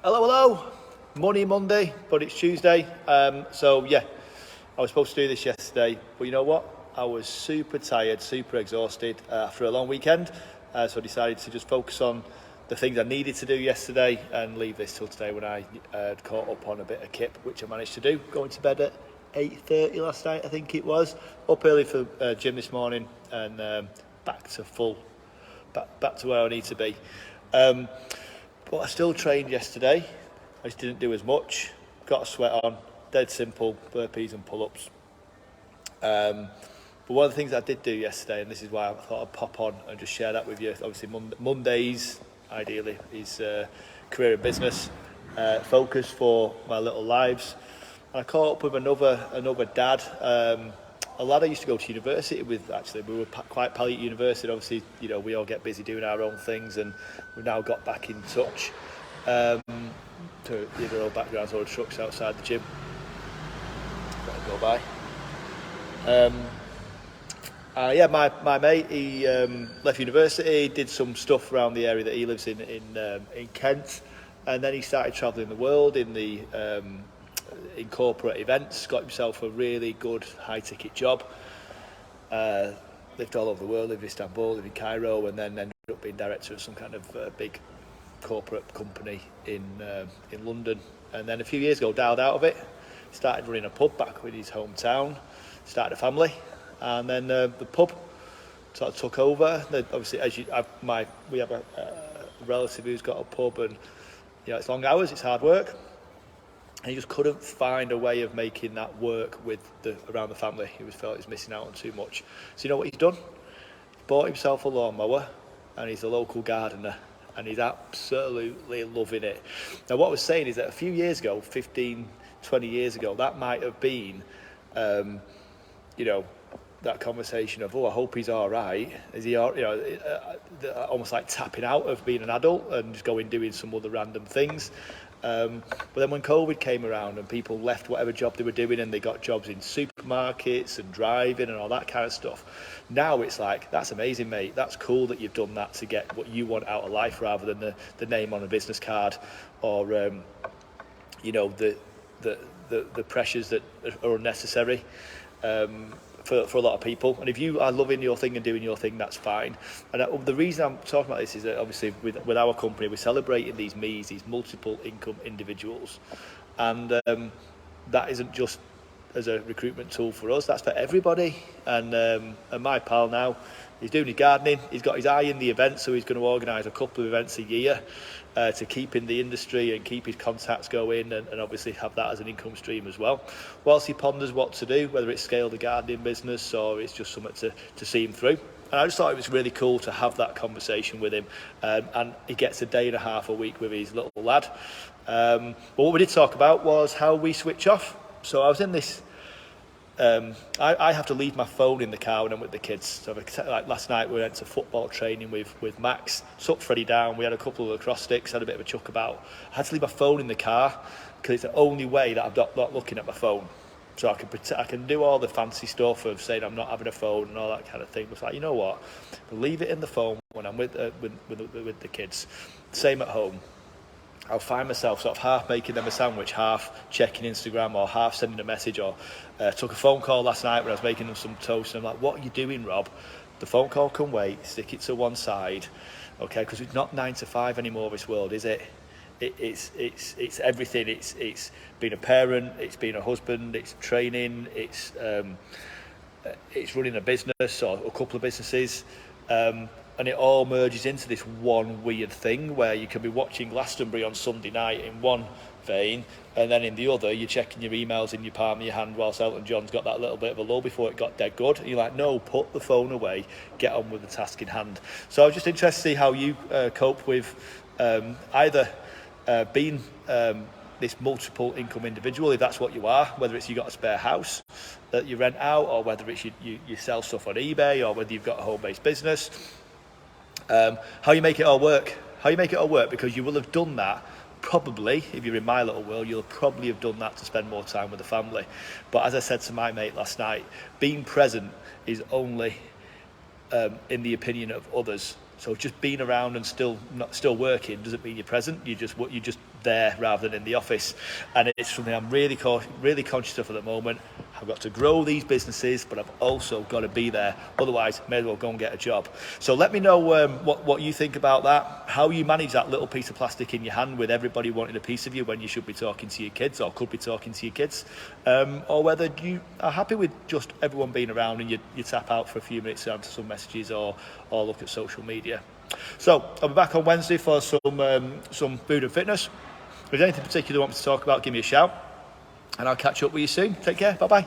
Hello. Monday, but it's Tuesday. So yeah, I was supposed to do this yesterday, but you know what? I was super tired, super exhausted after a long weekend. So I decided to just focus on the things I needed to do yesterday and leave this till today when I caught up on a bit of kip, which I managed to do. Going to bed at 8:30 last night, I think it was. Up early for gym this morning and back to where I need to be. But I still trained yesterday. I just didn't do as much. Got a sweat on. Dead simple burpees and pull-ups. But one of the things I did do yesterday, and this is why I thought I'd pop on and just share that with you. Obviously, Mondays, ideally, is career and business focus for my little lives. And I caught up with another dad. A lad I used to go to university with, actually. We were quite pally at university. Obviously, you know, we all get busy doing our own things, and we've now got back in touch. To give a little background, so the trucks outside the gym. Better go by. Yeah, my mate, he left university, did some stuff around the area that he lives in Kent, and then he started travelling the world in corporate events, got himself a really good high-ticket job, lived all over the world, lived in Istanbul, lived in Cairo, and then ended up being director of some kind of big corporate company in London. And then a few years ago, dialed out of it, started running a pub back in his hometown, started a family, and then the pub sort of took over. Obviously, we have a relative who's got a pub, and you know, it's long hours, it's hard work. And he just couldn't find a way of making that work around the family. He felt he was missing out on too much. So you know what he's done? He bought himself a lawnmower, and he's a local gardener, and he's absolutely loving it. Now, what I was saying is that a few years ago, 15, 20 years ago, that might have been, that conversation of, I hope he's all right. Is he all, almost like tapping out of being an adult and just doing some other random things. But then when COVID came around and people left whatever job they were doing and they got jobs in supermarkets and driving and all that kind of stuff, now it's like, that's amazing, mate. That's cool that you've done that to get what you want out of life rather than the name on a business card or, the pressures that are unnecessary. For a lot of people, and if you are loving your thing and doing your thing, that's fine. And the reason I'm talking about this is that obviously with our company, we're celebrating these multiple income individuals, and that isn't just as a recruitment tool for us, that's for everybody. And my pal now, he's doing his gardening, he's got his eye in the event, so he's going to organise a couple of events a year to keep in the industry and keep his contacts going and obviously have that as an income stream as well. Whilst he ponders what to do, whether it's scale the gardening business or it's just something to see him through. And I just thought it was really cool to have that conversation with him. And he gets a day and a half a week with his little lad. But what we did talk about was how we switch off. So I was in this... I have to leave my phone in the car when I'm with the kids. So like last night we went to football training with Max, took Freddie down, we had a couple of lacrosse sticks, had a bit of a chuck about. I had to leave my phone in the car because it's the only way that I'm not looking at my phone. So I can do all the fancy stuff of saying I'm not having a phone and all that kind of thing. But it's like, you know what? I'll leave it in the phone when I'm with the kids. Same at home. I'll find myself sort of half making them a sandwich, half checking Instagram or half sending a message or took a phone call last night when I was making them some toast and I'm like, what are you doing, Rob? The phone call can wait, stick it to one side, okay, because it's not 9 to 5 anymore, this world, is it? It's everything. It's being a parent, it's being a husband, it's training, it's running a business or a couple of businesses. And it all merges into this one weird thing where you can be watching Glastonbury on Sunday night in one vein, and then in the other, you're checking your emails in your palm of your hand whilst Elton John's got that little bit of a lull before it got dead good. And you're like, no, put the phone away, get on with the task in hand. So I was just interested to see how you cope with either being this multiple income individual, if that's what you are, whether it's you got a spare house that you rent out, or whether it's you sell stuff on eBay, or whether you've got a home-based business. How you make it all work, because you will have done that probably, if you're in my little world, you'll probably have done that to spend more time with the family. But as I said to my mate last night, being present is only, in the opinion of others, So just being around and still working doesn't mean you're present. You're just there rather than in the office. And it's something I'm really conscious of at the moment. I've got to grow these businesses, but I've also got to be there. Otherwise, may as well go and get a job. So let me know what you think about that, how you manage that little piece of plastic in your hand with everybody wanting a piece of you when you should be talking to your kids or could be talking to your kids, or whether you are happy with just everyone being around and you tap out for a few minutes to answer some messages or look at social media. So I'll be back on Wednesday for some food and fitness. If there's anything particular you want me to talk about, give me a shout. And I'll catch up with you soon. Take care. Bye-bye.